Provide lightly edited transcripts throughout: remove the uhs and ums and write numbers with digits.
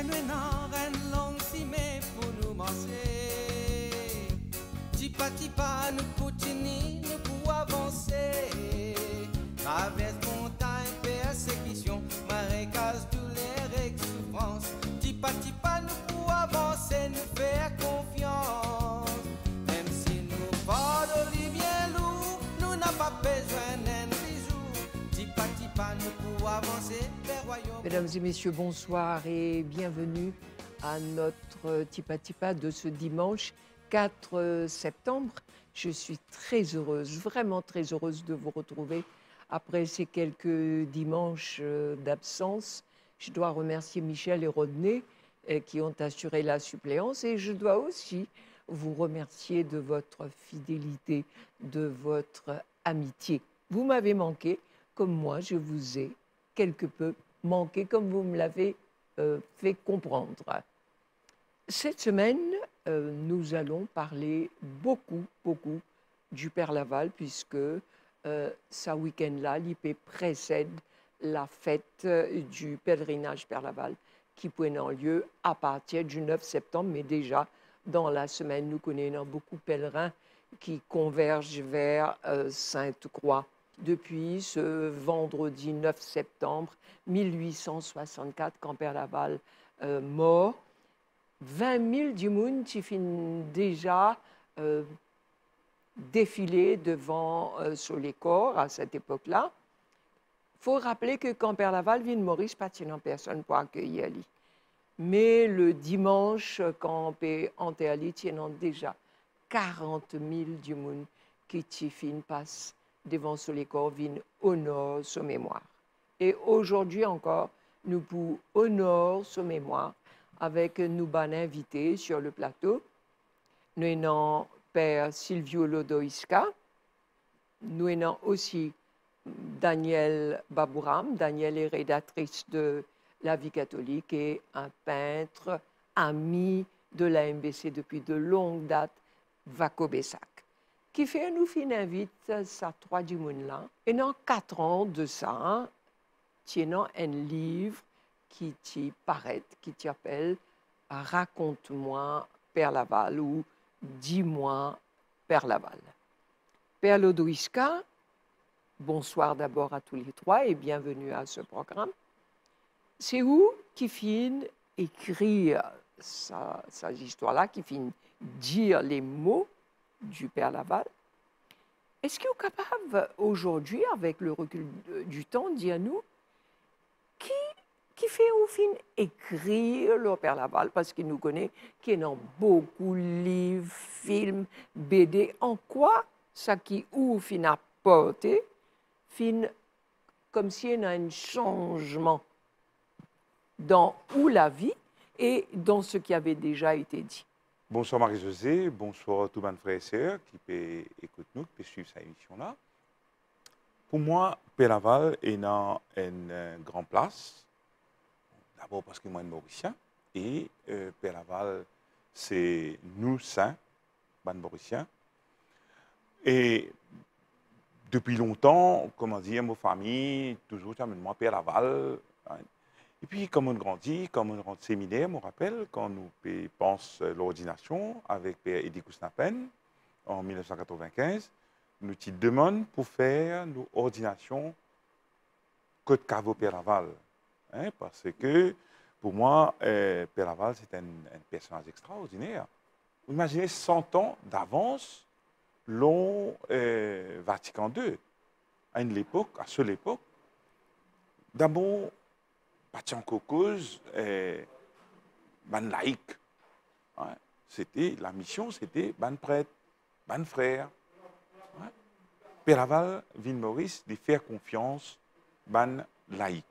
Mais nous n'en rien long si mais pour nous manger. Tipa tipa nous continuons, nous pour avancer. Traverse montagne, persécution, marécage, douleur et souffrance. Tipa tipa nous pour avancer, nous faire confiance. Même si nous fort bien lourd, nous n'avons pas besoin d'un bisou. Tipa tipa nous pour avancer vers royaume. Mesdames et messieurs, bonsoir et bienvenue à notre Tipa Tipa de ce dimanche 4 septembre. Je suis très heureuse, vraiment très heureuse de vous retrouver après ces quelques dimanches d'absence. Je dois remercier Michel et Rodney qui ont assuré la suppléance et je dois aussi vous remercier de votre fidélité, de votre amitié. Vous m'avez manqué, comme moi je vous ai quelque peu manqué, comme vous me l'avez fait comprendre. Cette semaine, nous allons parler beaucoup du Père Laval, puisque ce week-end-là, l'IP précède la fête du pèlerinage Père Laval, qui prend lieu à partir du 9 septembre, mais déjà dans la semaine, nous connaissons beaucoup de pèlerins qui convergent vers Sainte-Croix. Depuis ce vendredi 9 septembre 1864, quand Père Laval mort, 20 000 du monde qui finissent déjà défiler devant sur les corps à cette époque-là. Il faut rappeler que quand Père Laval vient de mourir, pas de personne pour accueillir lui. Mais le dimanche, quand Père enterré, il y a déjà 40 000 du monde qui passent devant sur les corps, viennent honorer sa mémoire. Et aujourd'hui encore, nous pouvons honorer sa mémoire avec nous bon invités sur le plateau. Nous avons Père Silvio Lodoisca, nous avons aussi Daniel Babouram. Daniel est rédactrice de La Vie catholique et un peintre ami de la MBC depuis de longues dates, Vaco Bessac, qui fait nous fin invite sa trois du monde là. Et dans 4 ans de ça, tiennant un livre qui t'y paraît, qui t'appelle Raconte-moi Père Laval ou Dis-moi Père Laval. Père Lodoisca, bonsoir d'abord à tous les trois et bienvenue à ce programme. C'est où qui finit écrire sa histoire-là, qui finit dire les mots du Père Laval. Est-ce qu'il est capable aujourd'hui, avec le recul du temps, dire-nous qui fait au fin écrire le Père Laval, parce qu'il nous connaît, qui est dans beaucoup de livres, films, BD. En quoi ça qui ou fin apporté, fin comme s'il y a un changement dans où la vie et dans ce qui avait déjà été dit. Bonsoir Marie-Josée, bonsoir à tous mes frères et sœurs qui peuvent écouter nous, qui peuvent suivre cette émission-là. Pour moi, Père Laval est dans une grande place. D'abord parce que moi, je suis mauricien. Et Père Laval, c'est nous, saints, les mauriciens. Et depuis longtemps, comment dire, ma famille, toujours, moi, Père Laval. Hein. Et puis, comme on grandit, comme on rentre au séminaire, je me rappelle, quand nous pensons l'ordination avec Père Eddie Kousnapen en 1995, nous te demandons pour faire nos ordinations Côte Cavo Père Laval. Hein, parce que, pour moi, Père Laval, c'est un personnage extraordinaire. Vous imaginez 100 ans d'avance, long Vatican II, à cette époque. D'abord, Batian cause ban laïque. Hein, la mission, c'était ban prêtre, ban frère. Hein. Père Laval, Ville Maurice, de faire confiance ban laïque.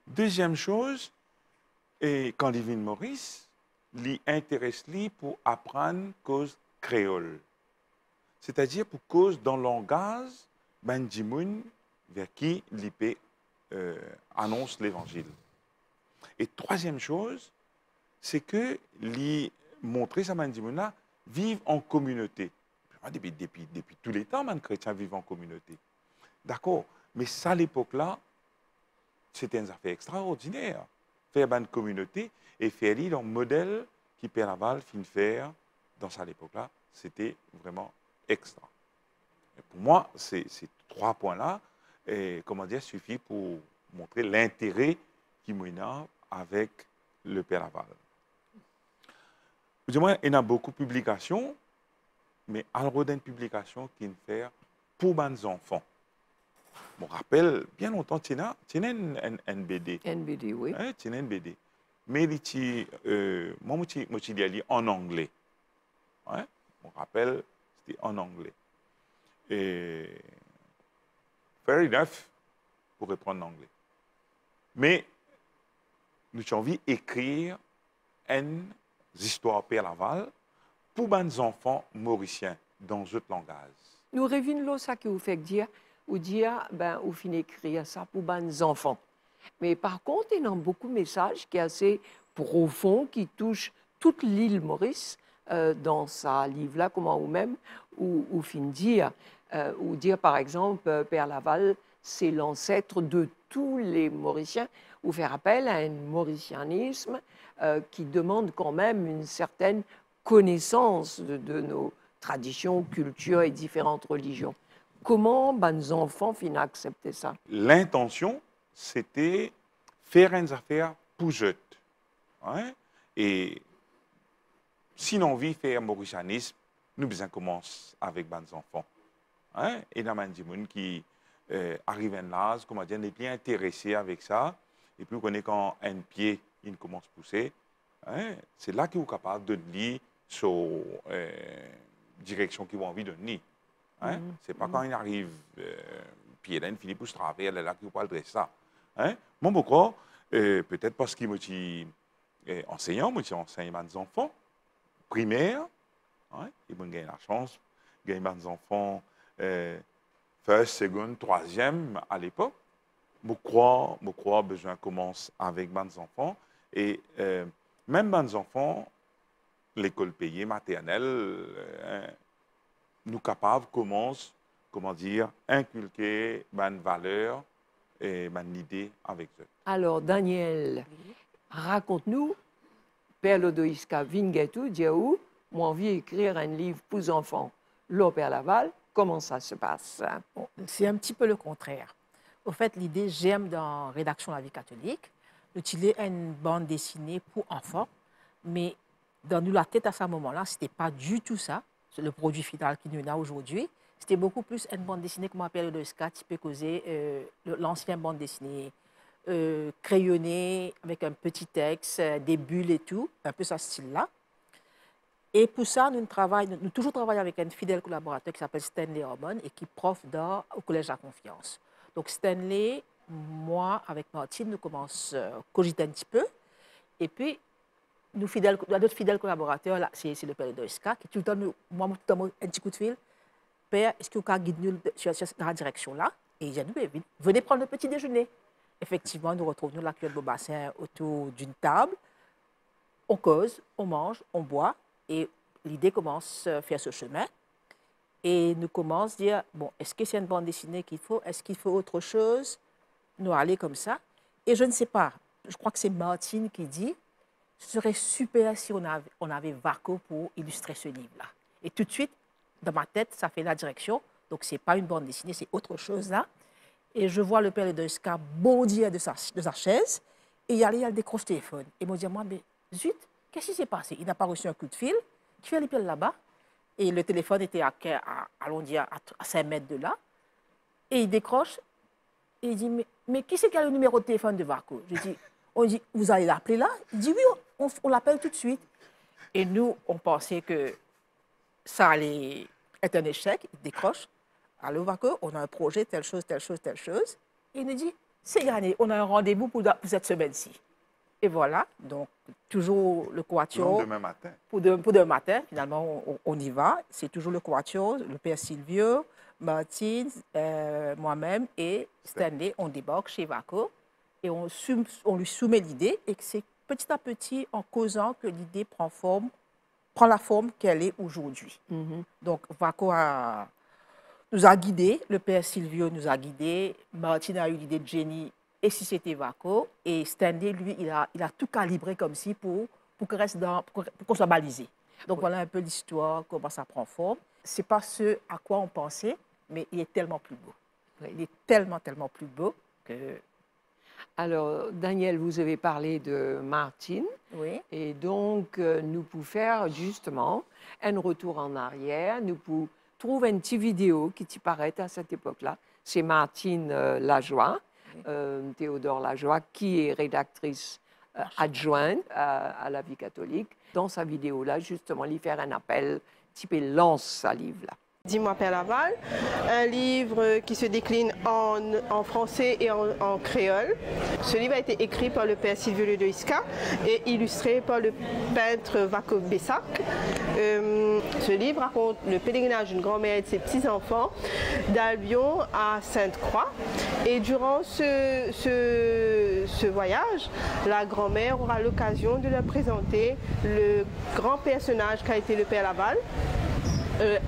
Deuxième chose, et quand il vient de Maurice, il intéresse pour apprendre cause créole. C'est-à-dire pour cause dans le langage, ben dimoun vers qui l'IP annonce l'évangile. Et troisième chose, c'est que lui montrer ça ben dimoun vivent en communauté. Depuis tous les temps, les chrétiens vivent en communauté. D'accord, mais ça à l'époque-là, c'était une affaire extraordinaire. faire une communauté et faire le modèle qui Père Laval fin faire dans cette époque-là, c'était vraiment extra. Et pour moi, ces 3 points-là, comment dire, suffit pour montrer l'intérêt qui m'a avec le Père Laval. Il y a beaucoup de publications, mais alors d'une publication qui fait pour les enfants. Je me rappelle, bien longtemps, tu as une BD. Une BD, oui. Tu as une BD. Mais moi, je l'ai en anglais. Je me rappelle, c'était en anglais. Et fair enough pour reprendre l'anglais. Mais nous avons envie d'écrire une histoire Père Laval pour les enfants mauriciens dans d'autres langages. Nous revenons ça que vous faites dire, ben, vous finissez d'écrire ça pour les enfants. Mais par contre, il y a beaucoup de messages qui sont assez profonds, qui touchent toute l'île Maurice dans ce livre-là, comment vous-même, ou fin dire, ou dire par exemple, Père Laval, c'est l'ancêtre de tous les Mauriciens, ou faire appel à un mauricianisme qui demande quand même une certaine connaissance de nos traditions, cultures et différentes religions. Comment les enfants finissent accepter ça? L'intention, c'était faire une affaire pour eux. Et si on veut faire mauricianisme, nous besoin commencer avec les enfants. Et il y a des gens qui arrivent à l'âge, comment dire, n'est plus intéressés avec ça. Et puis, on connaît quand un pied il commence à pousser. C'est là qu'ils sont capables de lire sur direction qu'ils ont envie de donner. C'est pas quand il arrive, pied là, il finit pour se travailler, là qu'ils parlent de ça. Moi, beaucoup, peut-être parce que je suis enseignant, je enseigne à des enfants primaires. Ils ont la chance de gagner des enfants first, second, troisième à l'époque. Je crois besoin commence avec les enfants. Et même les enfants, l'école payée, maternelle, nous capables commence, comment dire, inculquer une valeur et une idée avec eux. Alors, Daniel, raconte-nous, Père Lodoïska Vingetou, Diaou, moi envie d'écrire un livre pour les enfants. Là, Père Laval, comment ça se passe? Bon, c'est un petit peu le contraire. Au fait, l'idée, j'aime dans Rédaction La Vie catholique, d'utiliser une bande dessinée pour enfants, mais dans nous la tête à ce moment-là, ce n'était pas du tout ça, c'est le produit final qui nous a aujourd'hui. C'était beaucoup plus une bande dessinée, comme on appelle le ska, type causé, l'ancienne bande dessinée, crayonnée, avec un petit texte, des bulles et tout, un peu ce style-là. Et pour ça, nous toujours travaillons avec un fidèle collaborateur qui s'appelle Stanley Ormond et qui est prof d'art au Collège de la Confiance. Donc Stanley, moi, avec Martine, nous commençons à cogiter un petit peu. Et puis, d'autres fidèles collaborateurs, là, c'est le père de Ska, qui tout le temps, moi, tout le temps, un petit coup de fil. Père, est-ce que vous pouvez guider nous dans la direction-là? Et il dit, venez prendre le petit déjeuner. Effectivement, nous retrouvons la cuillère de bassin autour d'une table. On cause, on mange, on boit. Et l'idée commence à faire ce chemin. Et nous commençons à dire, bon, est-ce que c'est une bande dessinée qu'il faut? Est-ce qu'il faut autre chose? Nous aller comme ça. Et je ne sais pas, je crois que c'est Martine qui dit, ce serait super si on avait Vaco pour illustrer ce livre-là. Et tout de suite, dans ma tête, ça fait la direction. Donc, ce n'est pas une bande dessinée, c'est autre chose là. Et je vois le père de Ska bondir de sa chaise. Et il décroche le téléphone. Et il me dit, moi, mais zut, qu'est-ce qui s'est passé? Il n'a pas reçu un coup de fil. Qui fait l'appel là-bas? Et le téléphone était à 5 mètres de là. Et il décroche. Et il dit, mais qui c'est qui a le numéro de téléphone de Vaco? Je dis, on dit, vous allez l'appeler là? Il dit, oui, on l'appelle tout de suite. Et nous, on pensait que ça allait être un échec. Il décroche. Allô, Vaco, on a un projet, telle chose, telle chose, telle chose. Et il nous dit, c'est gagné, on a un rendez-vous pour cette semaine-ci. Et voilà, donc toujours le quatuor. Pour demain matin. Pour demain matin, finalement, on y va. C'est toujours le quatuor, le père Silvio, Martine, moi-même et Stanley. On débarque chez Vaco et on lui soumet l'idée. Et c'est petit à petit, en causant, que l'idée prend la forme qu'elle est aujourd'hui. Donc, Vaco nous a guidés, le père Silvio nous a guidés, Martine a eu l'idée de génie et si c'était Vaco. Et Stanley, lui, il a tout calibré comme ci pour qu'on soit balisé. Donc voilà un peu l'histoire, comment ça prend forme. Ce n'est pas ce à quoi on pensait, mais il est tellement plus beau. Il est tellement, tellement plus beau que... Alors, Daniel, vous avez parlé de Martine. Oui. Et donc, nous pouvons faire justement un retour en arrière. Nous pouvons trouver une petite vidéo qui t'y paraît à cette époque-là. C'est Martine Lajoie, Théodore Lajoie, qui est rédactrice adjointe à la vie catholique. Dans sa vidéo-là, justement, il fait un appel type lance sa livre-là. Dis-moi Père Laval, un livre qui se décline en français et en créole. Ce livre a été écrit par le père Silvio Ledoïska et illustré par le peintre Vaco Bessac. Ce livre raconte le pèlerinage d'une grand-mère et de ses petits-enfants d'Albion à Sainte-Croix. Et durant ce voyage, la grand-mère aura l'occasion de leur présenter le grand personnage qu'a été le Père Laval.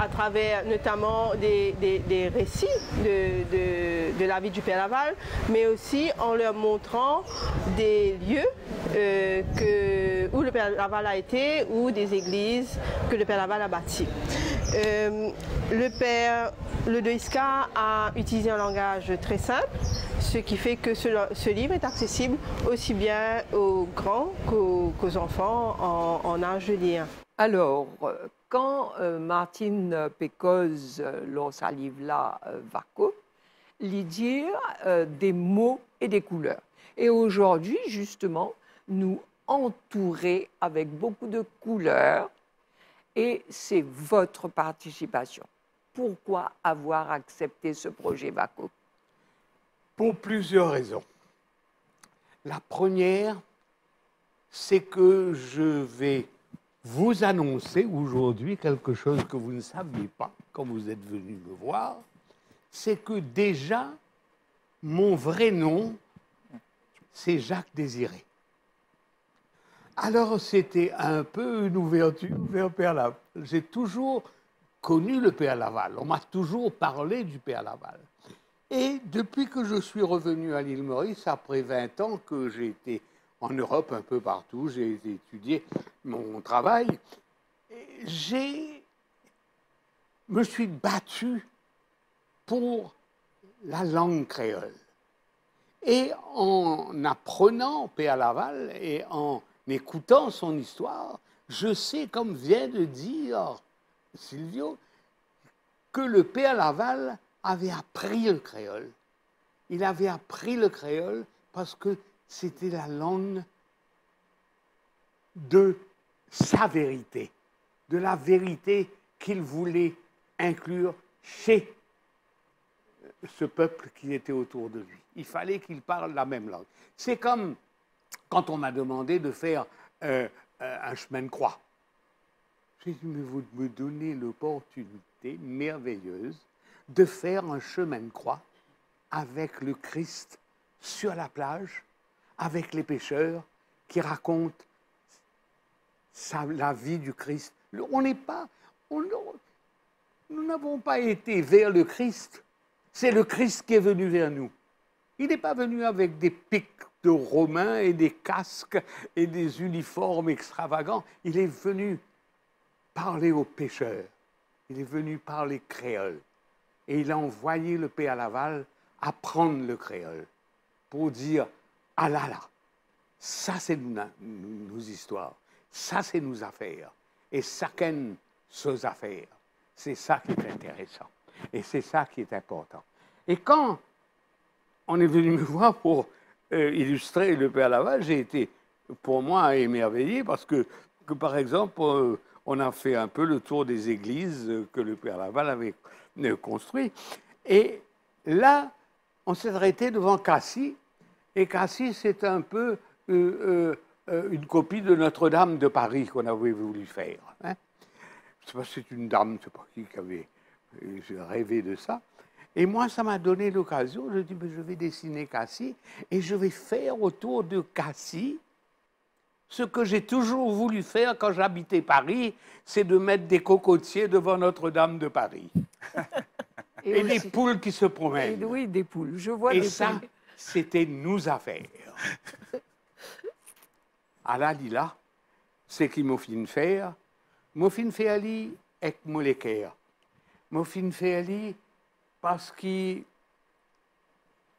À travers notamment des récits de la vie du Père Laval, mais aussi en leur montrant des lieux où le Père Laval a été ou des églises que le Père Laval a bâties. Le Père Ledoïska a utilisé un langage très simple, ce qui fait que ce livre est accessible aussi bien aux grands qu'aux enfants en âge de lire. Alors, quand Martine Pécoz lance sa livre-là, Vaco, il dit des mots et des couleurs. Et aujourd'hui, justement, nous entourer avec beaucoup de couleurs et c'est votre participation. Pourquoi avoir accepté ce projet Vaco? Pour plusieurs raisons. La première, c'est que je vais vous annoncer aujourd'hui quelque chose que vous ne saviez pas quand vous êtes venu me voir, c'est que déjà, mon vrai nom, c'est Jacques Désiré. Alors, c'était un peu une ouverture vers Père Laval. J'ai toujours connu le Père Laval. On m'a toujours parlé du Père Laval. Et depuis que je suis revenu à l'île Maurice, après 20 ans que j'ai été en Europe, un peu partout, j'ai étudié mon travail, me suis battu pour la langue créole. Et en apprenant Père Laval et en écoutant son histoire, je sais, comme vient de dire Silvio, que le Père Laval avait appris le créole. Il avait appris le créole parce que c'était la langue de sa vérité, de la vérité qu'il voulait inclure chez ce peuple qui était autour de lui. Il fallait qu'il parle la même langue. C'est comme quand on m'a demandé de faire un chemin de croix. J'ai dit, mais vous me donnez l'opportunité merveilleuse de faire un chemin de croix avec le Christ sur la plage, avec les pêcheurs qui racontent la vie du Christ. Nous n'avons pas été vers le Christ. C'est le Christ qui est venu vers nous. Il n'est pas venu avec des pics de Romains et des casques et des uniformes extravagants. Il est venu parler aux pêcheurs. Il est venu parler créole. Et il a envoyé le Père Laval apprendre le créole pour dire « Ah là là, ça c'est nos histoires, ça c'est nos affaires. Et chacun ses affaires. C'est ça qui est intéressant. Et c'est ça qui est important. » Et quand on est venu me voir pour illustrer le Père Laval, j'ai été, pour moi, émerveillé parce que par exemple, on a fait un peu le tour des églises que le Père Laval avait construites. Et là, on s'est arrêté devant Cassis. Et Cassis, c'est un peu une copie de Notre-Dame de Paris qu'on avait voulu faire. Hein. Je ne sais pas si c'est une dame, je ne sais pas qui avait rêvé de ça. Et moi, ça m'a donné l'occasion, je dis, je vais dessiner Cassis et je vais faire autour de Cassis ce que j'ai toujours voulu faire quand j'habitais Paris, c'est de mettre des cocotiers devant Notre-Dame de Paris. Et des poules qui se promènent. Oui, des poules. Je vois et des ça, poules. c'était nos affaires. Alors là, c'est qui m'a fait faire. M'a fait faire lui avec mon l'équerre. M'a fait faire lui parce que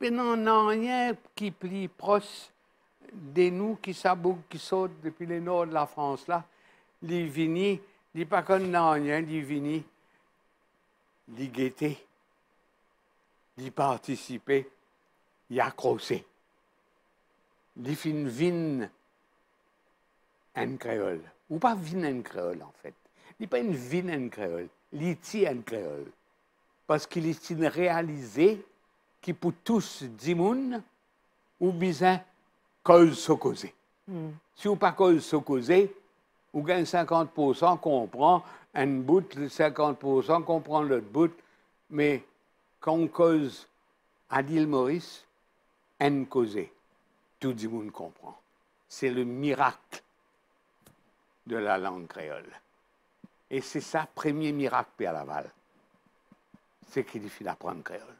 non rien qui plie proche de nous qui saboutent, qui sautent depuis le nord de la France là, les vini, les pas comme non rien, les vini, les guetter, les participer, les accrocher. Les fin vin en créole. Ou pas vin en créole, en fait. Il n'est pas une vin en créole. Il est en créole. Parce qu'il est réalisé qui pour tous dimoun ou bien cause se causer. Si ou pas cause se causer, ou gagne 50% comprend un bout, 50% comprend l'autre bout, mais quand on cause à l'île Maurice, un causé, tout le monde comprend. C'est le miracle de la langue créole. Et c'est ça, premier miracle, Pierre Laval. C'est qu'il faut apprendre créole.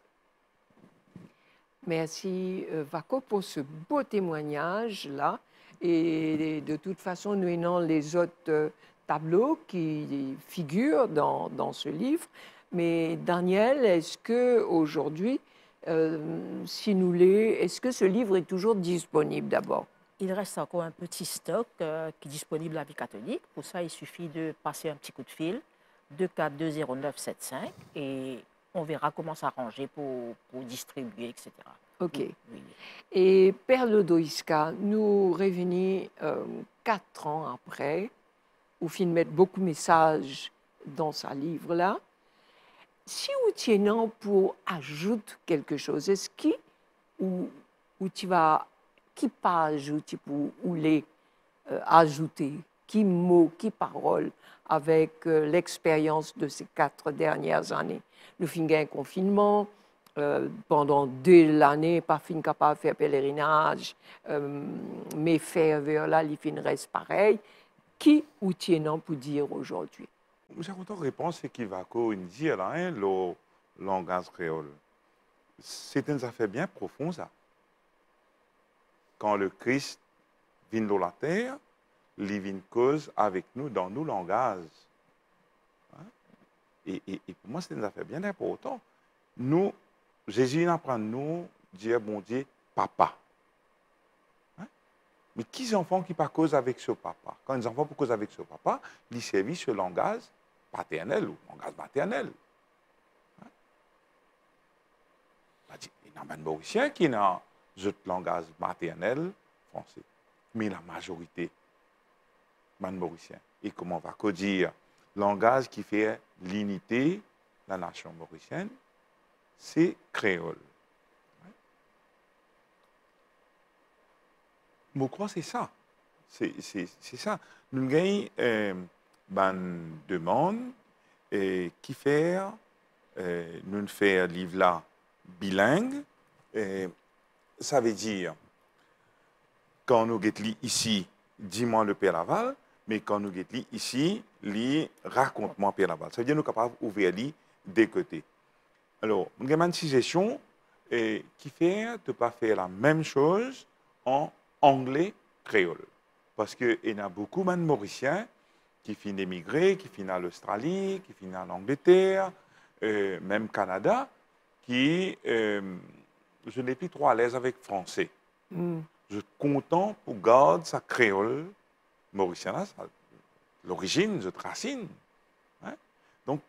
Merci, Vaco, pour ce beau témoignage-là. Et de toute façon, nous avons les autres tableaux qui figurent dans ce livre. Mais Daniel, est-ce qu'aujourd'hui, est-ce que ce livre est toujours disponible d'abord? Il reste encore un petit stock qui est disponible à la vie catholique. Pour ça, il suffit de passer un petit coup de fil, 2420975, et on verra comment s'arranger pour distribuer, etc. OK. Oui. Et Père Lodoïska, nous revenons 4 ans après, où il met beaucoup de messages dans ce livre-là. Si vous tenez pour ajouter quelque chose, est-ce ou tu vas, qui page ou tu peux les ajouter, qui mots, qui paroles avec l'expérience de ces 4 dernières années? Nous finissons un confinement, pendant 2 années, pas fin capable de faire pèlerinage, mais faire vers là, les fins restent pareil. Qui ou tiens pour dire aujourd'hui? J'ai content de répondre ce qui va dire là, hein, le langage créole. C'est une affaire bien profonde, ça. Quand le Christ vient dans la terre, il vient cause avec nous dans nos langages. Hein? Et pour moi, c'est une affaire bien importante. Nous, Jésus apprend à nous dire, bon Dieu, papa. Hein? Mais qui sont les enfants qui ne causent avec ce papa? Quand les enfants causent avec ce papa, ils servent ce langage paternel ou langage maternel. Hein? Il y a des Mauriciens qui ont un langage maternel français, mais la majorité, des Mauriciens. Et comment on va dire, langage qui fait l'unité de la nation mauricienne, c'est créole. Je crois que c'est ça. C'est ça. Nous avons une demande qui fait, nous faisons un livre là bilingue. Ça veut dire, quand nous sommes ici, dis-moi le Père Laval, mais quand nous sommes ici, raconte-moi Père Laval. Ça veut dire que nous sommes capables d'ouvrir des côtés. Alors, nous avons une suggestion qui fait de ne pas faire la même chose en anglais créole. Parce qu'il y a beaucoup de Mauriciens qui finissent d'émigrer, qui finissent en Australie, qui finissent en Angleterre, même Canada, qui je n'ai plus trop à l'aise avec français. Je suis content pour garder sa créole mauricienne, l'origine, cette racine. Hein? Donc,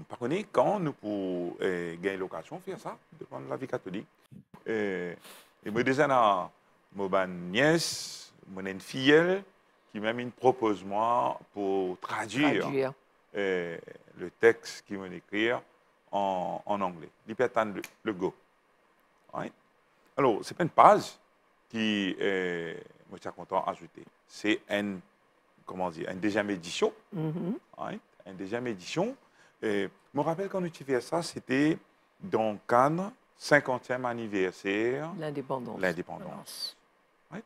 par contre, quand nous pouvons gagner l'occasion de faire ça, devant la vie catholique, et moi, déjà, ma nièce, mon fille, qui m'a propose moi pour traduire. Le texte qu'il m'a écrit en anglais. Il peut attendre le go. Right? Alors, ce n'est pas une page qui moi, je suis content d'ajouter. C'est une deuxième édition. Right? Une deuxième édition. Je me rappelle quand tu fais ça, c'était dans le cadre 50e anniversaire de l'indépendance. Right?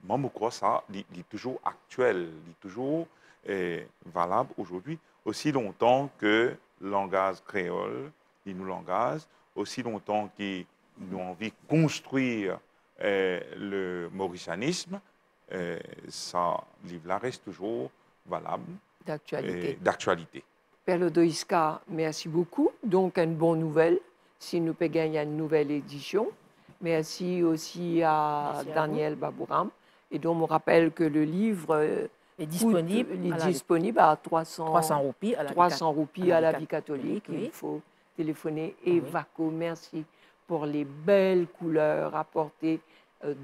Moi, je crois que ça il est toujours actuel, il est toujours valable aujourd'hui, aussi longtemps que le langage créole, il nous langage, aussi longtemps que nous avons envie de construire le mauricianisme, ce livre-là reste toujours valable D'actualité. d'actualité. Père Lodoïska, merci beaucoup. Donc, une bonne nouvelle. Si nous pouvons gagner une nouvelle édition. Merci aussi à Merci à Daniel Babouram. Et donc, on rappelle que le livre est disponible, disponible à 300 roupies à la 300 roupies à la vie catholique, catholique. oui. Il faut téléphoner. Oui. Et Vaco, merci pour les belles couleurs apportées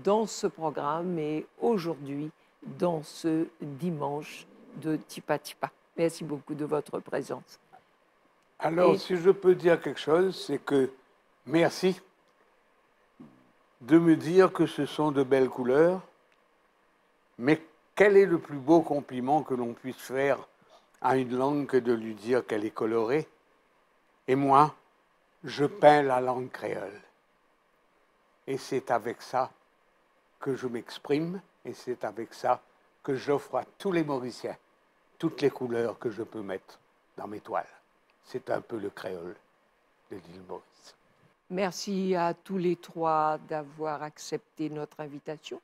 dans ce programme et aujourd'hui, dans ce dimanche de Tipa Tipa. Merci beaucoup de votre présence. Alors, Et- si je peux dire quelque chose, c'est que merci de me dire que ce sont de belles couleurs, mais quel est le plus beau compliment que l'on puisse faire à une langue que de lui dire qu'elle est colorée? Et moi, je peins la langue créole. Et c'est avec ça que je m'exprime, et c'est avec ça que j'offre à tous les Mauriciens toutes les couleurs que je peux mettre dans mes toiles. C'est un peu le créole de l'île Maurice. Merci à tous les trois d'avoir accepté notre invitation.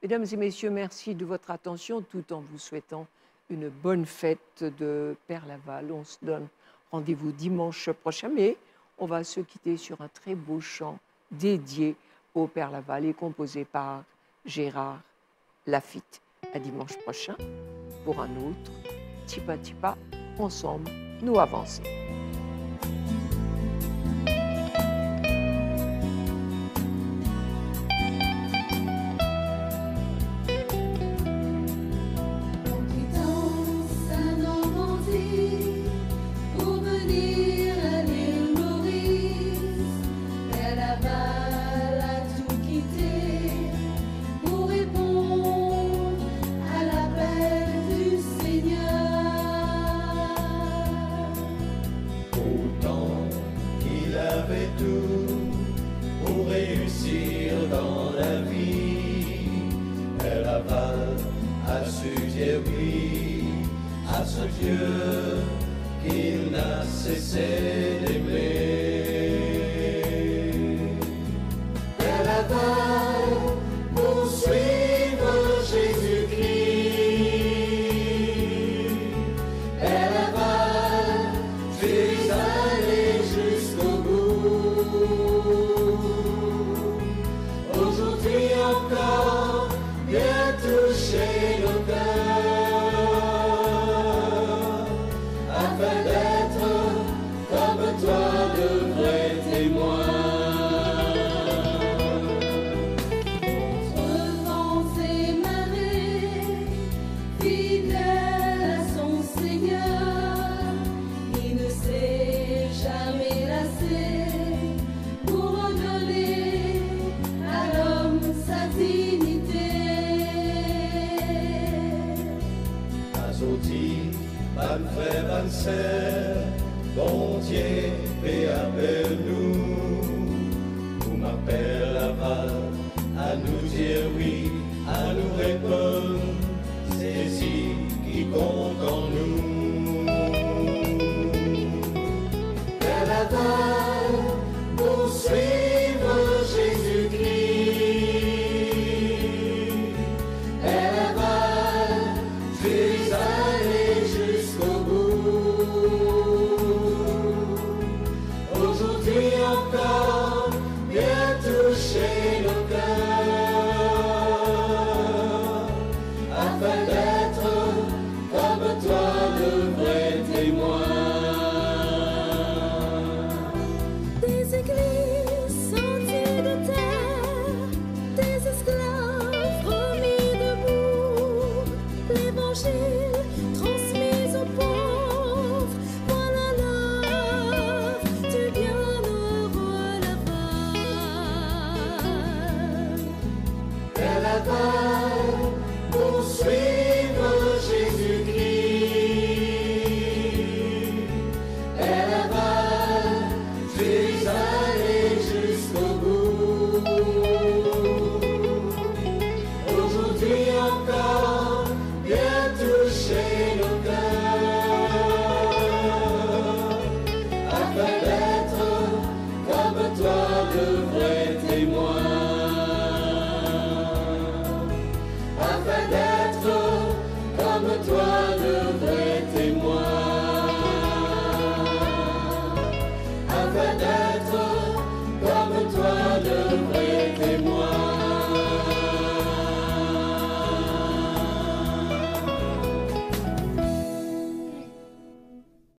Mesdames et messieurs, merci de votre attention tout en vous souhaitant une bonne fête de Père Laval. On se donne rendez-vous dimanche prochain, mais on va se quitter sur un très beau chant dédié au Père Laval et composé par Gérard Lafitte. À dimanche prochain pour un autre Tipa Tipa, ensemble, nous avançons. Bon Dieu, paix avec nous, pour m'appelle Laval, à nous dire oui, à nous répondre, c'est ici qui compte en nous. Père Laval, pour suivre Jésus-Christ, Père Laval, tu es allé jusqu'au bout. Aujourd'hui encore, viens toucher nos cœurs, afin d'être comme toi de vrais témoins. Des églises sorties de terre, des esclaves remis debout, l'évangile transmis aux pauvres, voilà l'œuvre du bienheureux Laval. Père Laval, pour suivre Jésus-Christ, Père Laval, tu es allé jusqu'au bout. Aujourd'hui encore,